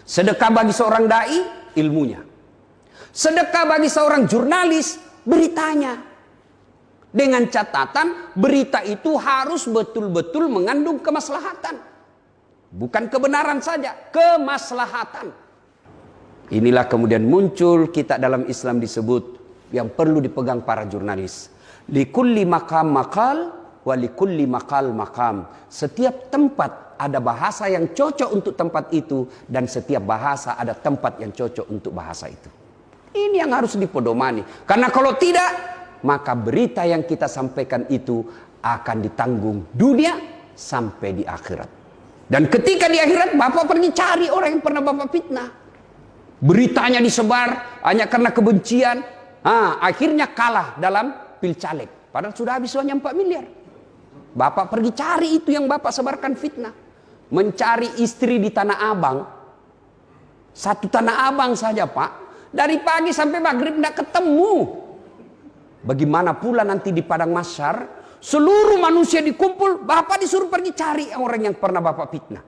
Sedekah bagi seorang dai, ilmunya. Sedekah bagi seorang jurnalis, beritanya. Dengan catatan, berita itu harus betul-betul mengandung kemaslahatan. Bukan kebenaran saja, kemaslahatan. Inilah kemudian muncul kita dalam Islam disebut yang perlu dipegang para jurnalis. Likulli maqam maqal wa likulli maqal maqam. Setiap tempat ada bahasa yang cocok untuk tempat itu, dan setiap bahasa ada tempat yang cocok untuk bahasa itu. Ini yang harus dipedomani. Karena kalau tidak, maka berita yang kita sampaikan itu akan ditanggung dunia sampai di akhirat. Dan ketika di akhirat, Bapak pergi cari orang yang pernah Bapak fitnah. Beritanya disebar hanya karena kebencian. Akhirnya kalah dalam pilcaleg. Padahal sudah habis uangnya 4 miliar. Bapak pergi cari itu yang Bapak sebarkan fitnah. Mencari istri di Tanah Abang. Satu Tanah Abang saja, Pak. Dari pagi sampai maghrib tidak ketemu. Bagaimana pula nanti di padang mahsyar, seluruh manusia dikumpul, Bapak disuruh pergi cari orang yang pernah Bapak fitnah.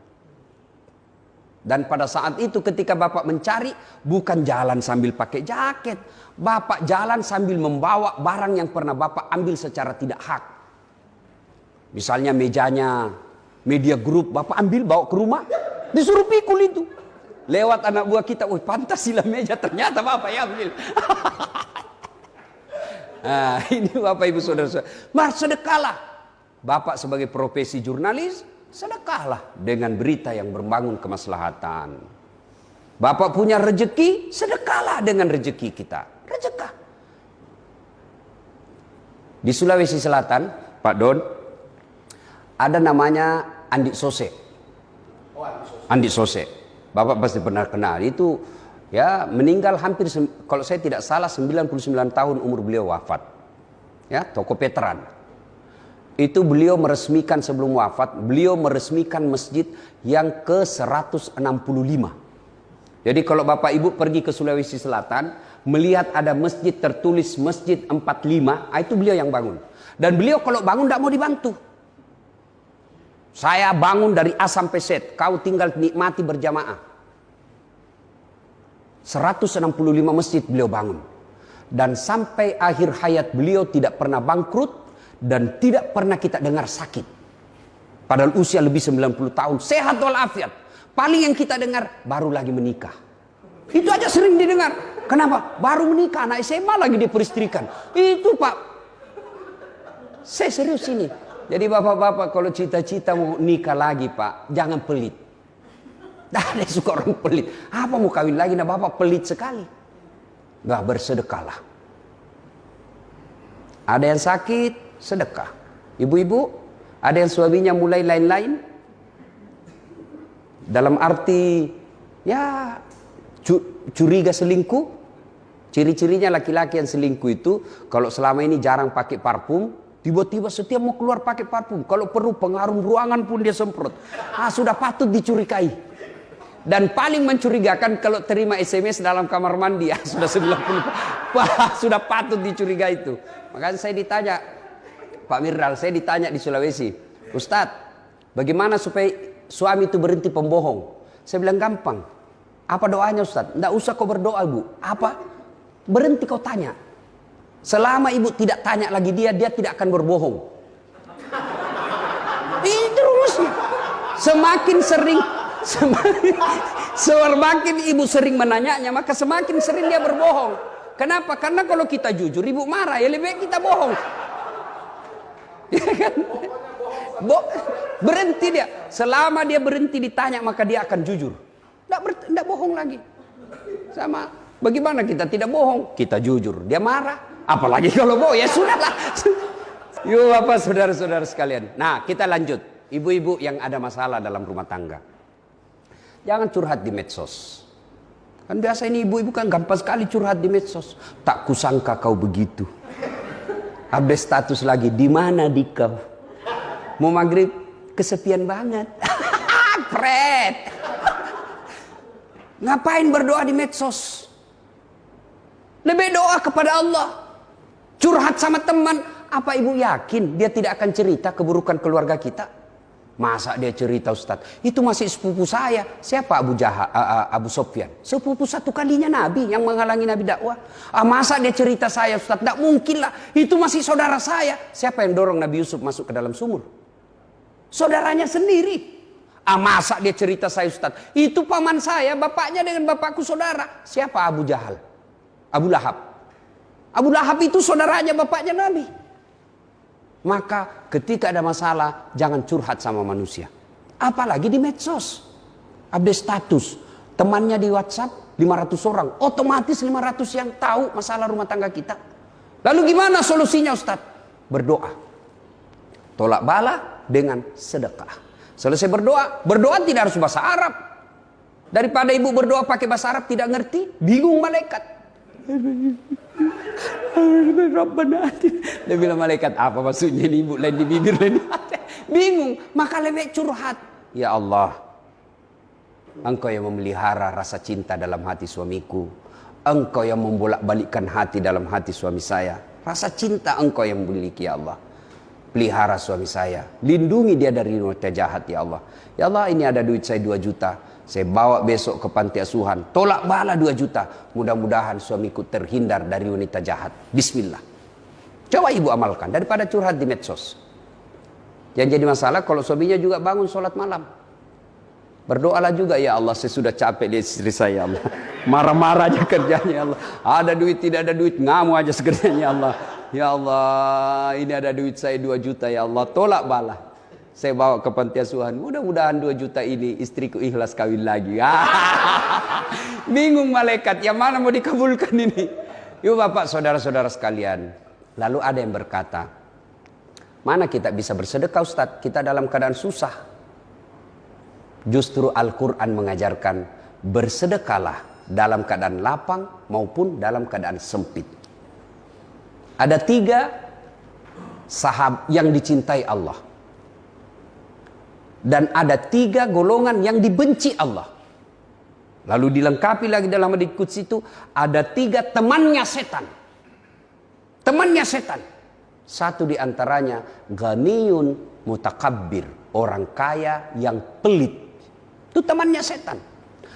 Dan pada saat itu ketika Bapak mencari, bukan jalan sambil pakai jaket. Bapak jalan sambil membawa barang yang pernah Bapak ambil secara tidak hak. Misalnya mejanya Media Group, Bapak ambil bawa ke rumah, disuruh pikul itu. Lewat anak buah kita, wih pantas sila meja, ternyata Bapak yang ambil. Ini Bapak Ibu Saudara-saudara. Sedekahlah. Bapak sebagai profesi jurnalis, sedekahlah dengan berita yang berbangun kemaslahatan. Bapak punya rezeki, sedekahlah dengan rezeki kita. Rezekah. Di Sulawesi Selatan, Pak Don, ada namanya Andi Sose. Andi Sose. Bapak pasti pernah kenal. Itu ya meninggal hampir, kalau saya tidak salah 99 tahun umur beliau wafat. Ya, tokoh veteran. Itu beliau meresmikan sebelum wafat, beliau meresmikan masjid yang ke-165. Jadi kalau Bapak Ibu pergi ke Sulawesi Selatan, melihat ada masjid tertulis Masjid 45, itu beliau yang bangun. Dan beliau kalau bangun tidak mau dibantu. Saya bangun dari A sampai Z, kau tinggal nikmati berjamaah. 165 masjid beliau bangun. Dan sampai akhir hayat beliau tidak pernah bangkrut dan tidak pernah kita dengar sakit. Padahal usia lebih 90 tahun, sehat walafiat. Paling yang kita dengar baru lagi menikah. Itu aja sering didengar. Kenapa? Baru menikah, anak SMA lagi diperistrikan. Itu Pak. Saya serius ini. Jadi bapak-bapak kalau cita-cita mau nikah lagi Pak, jangan pelit. Dah ada suka orang pelit. Apa mau kawin lagi? Nah Bapak pelit sekali. Gak bersedekahlah. Ada yang sakit, sedekah. Ibu-ibu, ada yang suaminya mulai lain-lain. Dalam arti, ya curiga selingkuh. Ciri-cirinya laki-laki yang selingkuh itu, kalau selama ini jarang pakai parfum, tiba-tiba setiap mau keluar pakai parfum. Kalau perlu pengharum ruangan pun dia semprot. Sudah patut dicurigai. Dan paling mencurigakan kalau terima SMS dalam kamar mandi. Sudah 90. Sudah patut dicurigai itu. Makanya saya ditanya, Pak Mirdal, saya ditanya di Sulawesi, Ustadz, bagaimana supaya suami itu berhenti pembohong? Saya bilang gampang. Apa doanya Ustadz? Nggak usah kau berdoa Bu. Apa? Berhenti kau tanya. Selama ibu tidak tanya lagi dia tidak akan berbohong. Itu rumusnya. Semakin ibu sering menanyanya, maka semakin sering dia berbohong. Kenapa? Karena kalau kita jujur, ibu marah, ya lebih baik kita bohong. Ya kan? Berhenti dia. Selama dia berhenti ditanya, maka dia akan jujur. Tidak bohong lagi. Sama, bagaimana kita tidak bohong? Kita jujur. Dia marah. Apalagi kalau bohong, ya sudahlah. Yuk Bapak, saudara-saudara sekalian. Nah, kita lanjut. Ibu-ibu yang ada masalah dalam rumah tangga, jangan curhat di medsos. Kan biasa ini ibu-ibu kan gampang sekali curhat di medsos. Tak kusangka kau begitu. Update status lagi, di mana di kau? Mau maghrib, kesepian banget. Pret. Ngapain berdoa di medsos? Lebih doa kepada Allah. Curhat sama teman. Apa ibu yakin dia tidak akan cerita keburukan keluarga kita? Masa dia cerita Ustadz? Itu masih sepupu saya. Siapa Abu Sofyan? Sepupu satu kalinya Nabi yang menghalangi Nabi dakwah. Masa dia cerita saya Ustadz? Tidak mungkin lah. Itu masih saudara saya. Siapa yang dorong Nabi Yusuf masuk ke dalam sumur? Saudaranya sendiri. Masa dia cerita saya Ustadz? Itu paman saya, bapaknya dengan bapakku saudara. Siapa Abu Jahal? Abu Lahab. Abu Lahab itu saudaranya bapaknya Nabi. Maka ketika ada masalah, jangan curhat sama manusia. Apalagi di medsos. Update status. Temannya di WhatsApp 500 orang. Otomatis 500 yang tahu masalah rumah tangga kita. Lalu gimana solusinya Ustaz? Berdoa. Tolak bala dengan sedekah. Selesai berdoa. Berdoa tidak harus bahasa Arab. Daripada ibu berdoa pakai bahasa Arab tidak ngerti. Bingung malaikat. Dia bilang malaikat apa maksudnya ini ibu, lain di bibir lain di hati. Bingung, maka lebih curhat. Ya Allah, Engkau yang memelihara rasa cinta dalam hati suamiku. Engkau yang membolak-balikkan hati dalam hati suami saya. Rasa cinta Engkau yang memiliki ya Allah. Pelihara suami saya, lindungi dia dari wanita jahat ya Allah. Ya Allah, ini ada duit saya 2 juta. Saya bawa besok ke panti asuhan. Tolak bala 2 juta. Mudah-mudahan suamiku terhindar dari wanita jahat. Bismillah. Coba ibu amalkan. Daripada curhat di medsos. Yang jadi masalah kalau suaminya juga bangun sholat malam. Berdoalah juga ya Allah. Saya sudah capek di istri saya Allah. Marah-marah aja kerjanya ya Allah. Ada duit tidak ada duit. Ngamu aja sekerjanya ya Allah. Ya Allah. Ini ada duit saya 2 juta ya Allah. Tolak bala. Saya bawa ke panti asuhan. Mudah-mudahan 2 juta ini istriku ikhlas kawin lagi. Bingung malaikat. Yang mana mau dikabulkan ini? Yuk bapak saudara-saudara sekalian. Lalu ada yang berkata. Mana kita bisa bersedekah Ustaz? Kita dalam keadaan susah. Justru Al-Quran mengajarkan. Bersedekahlah dalam keadaan lapang maupun dalam keadaan sempit. Ada 3 sahabat yang dicintai Allah. Dan ada 3 golongan yang dibenci Allah. Lalu dilengkapi lagi dalam hadits qudsi itu ada 3 temannya setan. Temannya setan. Satu di antaranya ghaniyun mutakabbir, orang kaya yang pelit. Itu temannya setan.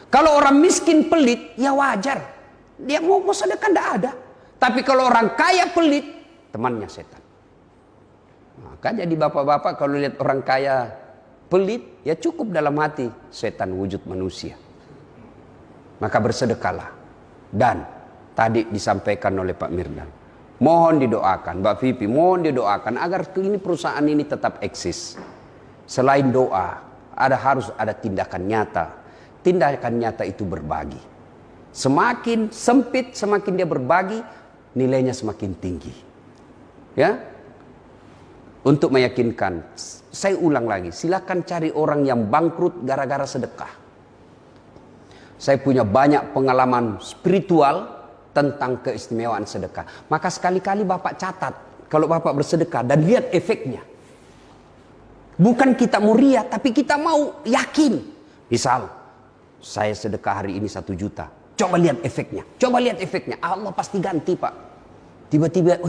Kalau orang miskin pelit, ya wajar. Dia mau sedekah tidak ada. Tapi kalau orang kaya pelit, temannya setan. Maka jadi bapak-bapak kalau lihat orang kaya pelit, ya cukup dalam hati setan wujud manusia. Maka bersedekahlah. Dan tadi disampaikan oleh Pak Mirdan, mohon didoakan, Mbak Vivi, mohon didoakan agar ini perusahaan ini tetap eksis. Selain doa, harus ada tindakan nyata. Tindakan nyata itu berbagi. Semakin sempit, semakin dia berbagi, nilainya semakin tinggi. Ya, untuk meyakinkan, saya ulang lagi, silakan cari orang yang bangkrut gara-gara sedekah. Saya punya banyak pengalaman spiritual tentang keistimewaan sedekah. Maka sekali-kali Bapak catat, kalau Bapak bersedekah dan lihat efeknya. Bukan kita mau ria, tapi kita mau yakin. Misal, saya sedekah hari ini 1 juta. Coba lihat efeknya, coba lihat efeknya. Allah pasti ganti Pak. Tiba-tiba,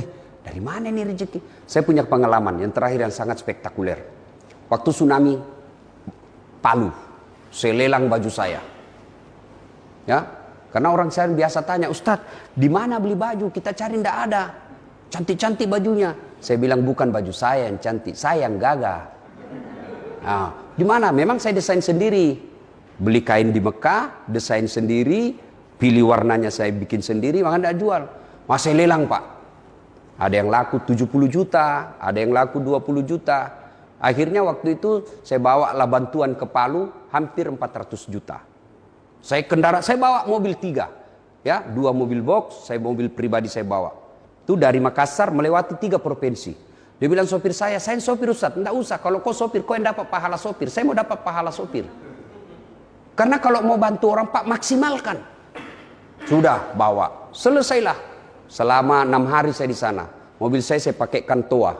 dari mana ini rezeki? Saya punya pengalaman yang terakhir yang sangat spektakuler. Waktu tsunami Palu, saya lelang baju saya. Ya, karena orang saya biasa tanya, Ustadz, di mana beli baju? Kita cari ndak ada. Cantik-cantik bajunya. Saya bilang bukan baju saya yang cantik, saya yang gagah. Nah, di mana? Memang saya desain sendiri. Beli kain di Mekah, desain sendiri, pilih warnanya saya bikin sendiri, maka ndak jual. Masih lelang Pak. Ada yang laku 70 juta, ada yang laku 20 juta. Akhirnya waktu itu saya bawa lah bantuan ke Palu hampir 400 juta. Saya bawa mobil 3. Ya, 2 mobil box, saya mobil pribadi saya bawa. Itu dari Makassar melewati 3 provinsi. Dia bilang sopir saya sopir Ustaz, enggak usah. Kalau kau sopir, kau yang dapat pahala sopir. Saya mau dapat pahala sopir. Karena kalau mau bantu orang Pak, maksimalkan. Sudah bawa, selesailah. Selama 6 hari saya di sana. Mobil saya pakaikan toa.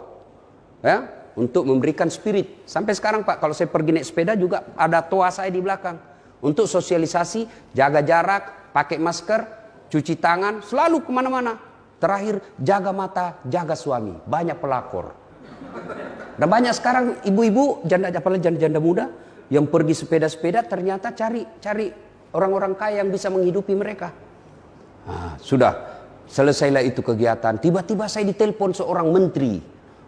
Ya, untuk memberikan spirit. Sampai sekarang Pak, kalau saya pergi naik sepeda juga ada toa saya di belakang. Untuk sosialisasi, jaga jarak, pakai masker, cuci tangan, selalu kemana-mana. Terakhir, jaga mata, jaga suami. Banyak pelakor. Dan banyak sekarang ibu-ibu, apalagi janda-janda muda yang pergi sepeda-sepeda ternyata cari orang-orang kaya yang bisa menghidupi mereka. Nah, sudah selesailah itu kegiatan. Tiba-tiba saya ditelepon seorang menteri.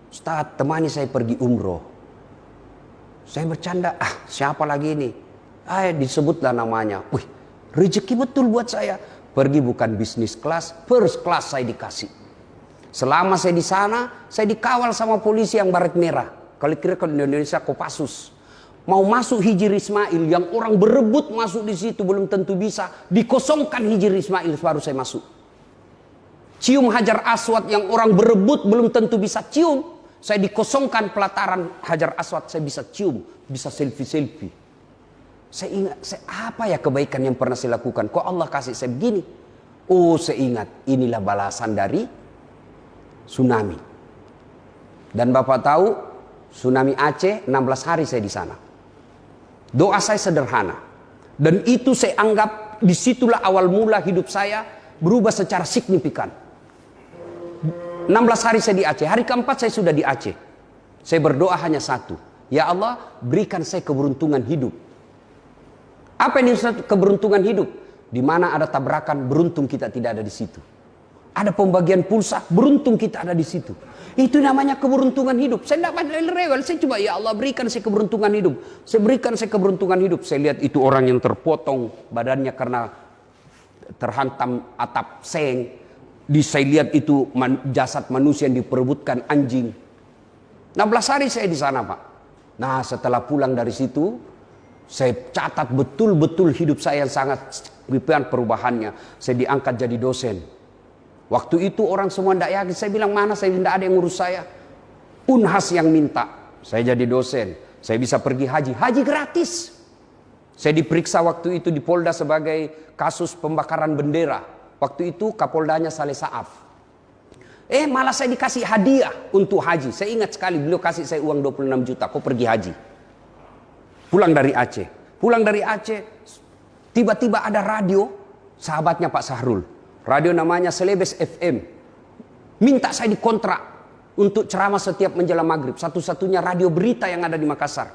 Ustaz, temani saya pergi umroh. Saya bercanda, siapa lagi ini? Disebutlah namanya. Wih, rezeki betul buat saya. Pergi bukan bisnis kelas, first class saya dikasih. Selama saya di sana, saya dikawal sama polisi yang baret merah. Kalau kira ke Indonesia Kopassus. Mau masuk Hijri Ismail, yang orang berebut masuk di situ belum tentu bisa. Dikosongkan Hijri Ismail baru saya masuk. Cium Hajar Aswad yang orang berebut belum tentu bisa cium. Saya dikosongkan pelataran Hajar Aswad, saya bisa cium, bisa selfie-selfie. Saya ingat, apa ya kebaikan yang pernah saya lakukan? Kok Allah kasih saya begini? Oh, saya ingat, inilah balasan dari tsunami. Dan Bapak tahu, tsunami Aceh 16 hari saya di sana. Doa saya sederhana. Dan itu saya anggap disitulah awal mula hidup saya berubah secara signifikan. 16 hari saya di Aceh. Hari keempat saya sudah di Aceh. Saya berdoa hanya satu. Ya Allah, berikan saya keberuntungan hidup. Apa ini keberuntungan hidup? Di mana ada tabrakan, beruntung kita tidak ada di situ. Ada pembagian pulsa, beruntung kita ada di situ. Itu namanya keberuntungan hidup. Saya tidak rewel, saya coba ya Allah berikan saya keberuntungan hidup. Saya berikan saya keberuntungan hidup. Saya lihat itu orang yang terpotong badannya karena terhantam atap seng. Saya lihat itu jasad manusia yang diperebutkan anjing. 16 hari saya di sana, Pak. Nah, setelah pulang dari situ, saya catat betul-betul hidup saya yang sangat signifikan perubahannya. Saya diangkat jadi dosen. Waktu itu orang semua tidak yakin. Saya bilang, mana saya tidak ada yang ngurus saya. Unhas yang minta. Saya jadi dosen. Saya bisa pergi haji. Haji gratis. Saya diperiksa waktu itu di Polda sebagai kasus pembakaran bendera. Waktu itu Kapoldanya Saleh Saaf. Malah saya dikasih hadiah untuk haji. Saya ingat sekali beliau kasih saya uang 26 juta. Kau pergi haji. Pulang dari Aceh. Pulang dari Aceh. Tiba-tiba ada radio. Sahabatnya Pak Sahrul. Radio namanya Celebes FM. Minta saya dikontrak untuk ceramah setiap menjelang maghrib. Satu-satunya radio berita yang ada di Makassar.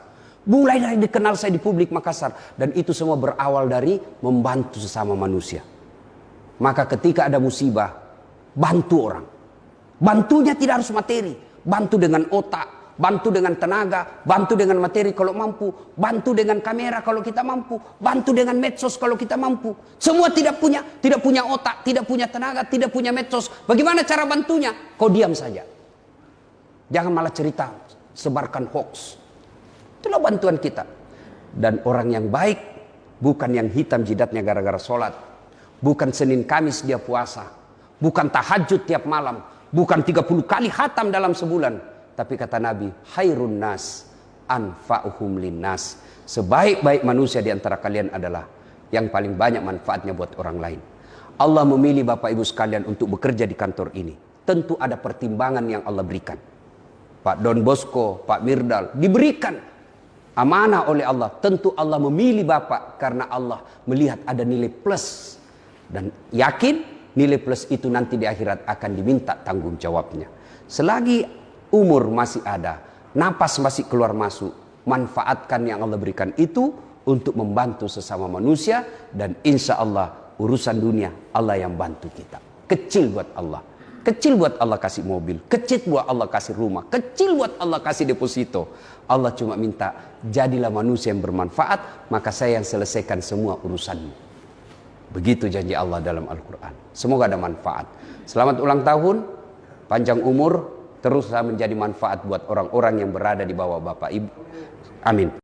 Mulai dari dikenal saya di publik Makassar. Dan itu semua berawal dari membantu sesama manusia. Maka ketika ada musibah, bantu orang. Bantunya tidak harus materi. Bantu dengan otak. Bantu dengan tenaga, bantu dengan materi kalau mampu, bantu dengan kamera kalau kita mampu, bantu dengan medsos kalau kita mampu. Semua tidak punya otak, tidak punya tenaga, tidak punya medsos. Bagaimana cara bantunya? Kau diam saja. Jangan malah cerita, sebarkan hoax. Itulah bantuan kita. Dan orang yang baik, bukan yang hitam jidatnya gara-gara sholat. Bukan Senin Kamis dia puasa. Bukan tahajud tiap malam. Bukan 30 kali khatam dalam sebulan. Tapi kata Nabi, khairun nas anfa'uhum linnas. Sebaik-baik manusia di antara kalian adalah yang paling banyak manfaatnya buat orang lain. Allah memilih Bapak Ibu sekalian untuk bekerja di kantor ini. Tentu ada pertimbangan yang Allah berikan. Pak Don Bosco, Pak Mirdal diberikan amanah oleh Allah. Tentu Allah memilih Bapak karena Allah melihat ada nilai plus. Dan yakin nilai plus itu nanti di akhirat akan diminta tanggung jawabnya. Selagi umur masih ada, napas masih keluar masuk, manfaatkan yang Allah berikan itu untuk membantu sesama manusia. Dan insya Allah urusan dunia Allah yang bantu kita. Kecil buat Allah. Kecil buat Allah kasih mobil. Kecil buat Allah kasih rumah. Kecil buat Allah kasih deposito. Allah cuma minta jadilah manusia yang bermanfaat, maka saya yang selesaikan semua urusanmu. Begitu janji Allah dalam Al-Quran. Semoga ada manfaat. Selamat ulang tahun, panjang umur, teruslah menjadi manfaat buat orang-orang yang berada di bawah Bapak Ibu. Amin.